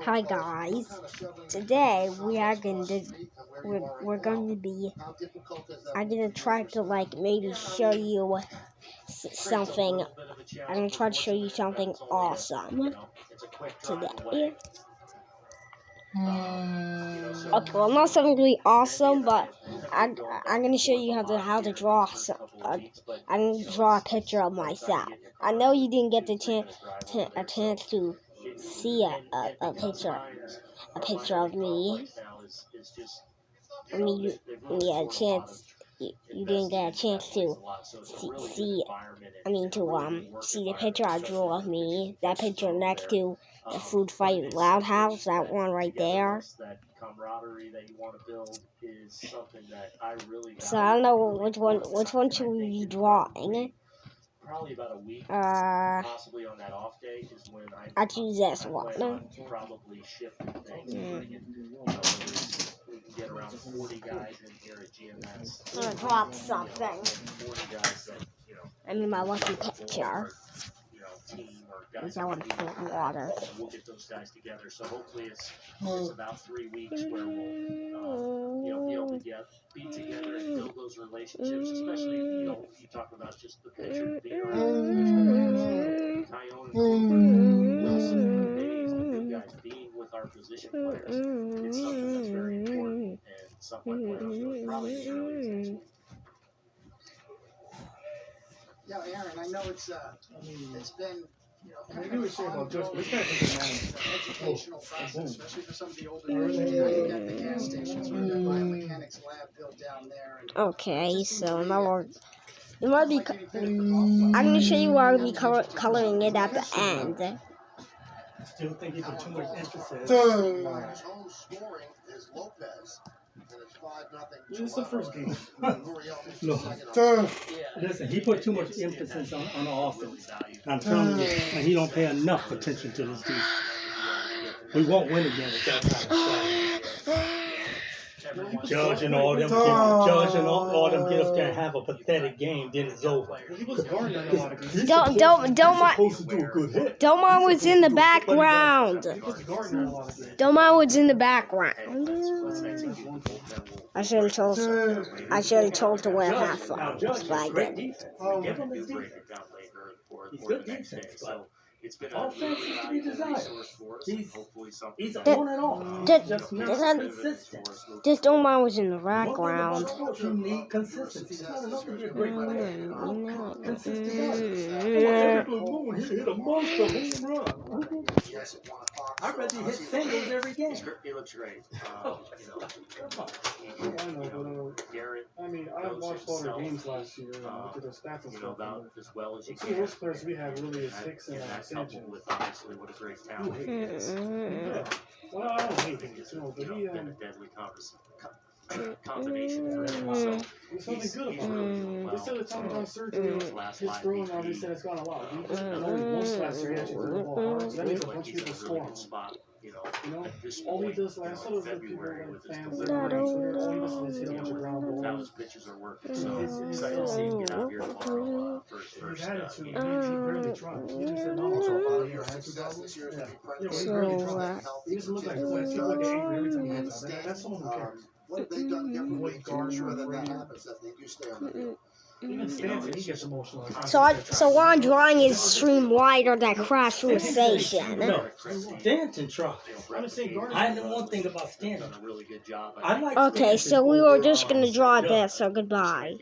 Hi guys, today we're going to be, I'm going to try to maybe show you something, I'm going to try to show you something awesome today. Okay, well, not something really awesome, but I'm going to show you how to draw I'm going to draw a picture of myself. I know you didn't get a chance to see a picture of me. I mean, you didn't get a chance to see the picture I drew of me. That picture next to the Food Fight Loud House, that one right there. So I don't know which one should we be drawing. Probably about a week, possibly on that off day is when I choose this one. Probably shift things and bring it. We can get around 40 guys in here at GMS. I'm gonna drop something. 40 guys that, I mean, my lucky picture. Team or guys. I want to put water. We'll get those guys together. So hopefully it's about 3 weeks where we'll be able to be together and build those relationships, especially you talk about just the picture being around Tyone, Wilson, Days, the good guys being with our position players. It's something that's very important and something we're probably in early next week. Yeah, Aaron, I know it's been, Maybe we say about just educational process, especially for some of the older users. You got the gas stations where the biomechanics lab built down there. Okay, so now I'm going to show you where I'll be coloring it at the end. I still think you put too much emphasis. This is the first game. Listen, he put too much emphasis on the offense. I'm telling you, and he don't pay enough attention to this team. We won't win again with that kind of stuff. Judging all them get up there and have a pathetic game, then it's over. Don't mind what's in the background. Don't mind what's in the background. I should have told to wear headphones, but I didn't. It's been a resource for us. He's on and off. Just don't mind what's in the background. You need consistency. It's not enough to be a great player. Consistency. He hit a monster home run. I bet he hit singles every game. He looks great. Garrett. I mean, I watched all the games last year and looked at the stats and stuff. About as well as you see, most players we have really is Hicks and Sanchez. With obviously what a great talent he is. Well, I don't hate him, but he been a deadly combination for him. So there's something good about him. They said the Tommy John surgery, his throwing now, they said it's gone a lot. Only once last year he actually threw the ball hard, so that means a bunch of people score him. All he does last year was let people like fans that are on Twitter, all he does is hit a bunch of ground balls. How his pitches are working. So excited to see him get out here tomorrow for his first He barely tried. He said, no, it's all out here. I had 2 doubles. Yeah, he barely tried. He doesn't look like Fletch. He looks like angry every time he hits that. That's someone who cares. What have they done differently to ensure that happens, that they do stay on the field? Even Stanton, he gets emotional. So what I'm drawing is Streamliner that crashed through a station. No, Stanton tried. I know one thing about Stanton. Okay, so we were just going to draw this, so goodbye.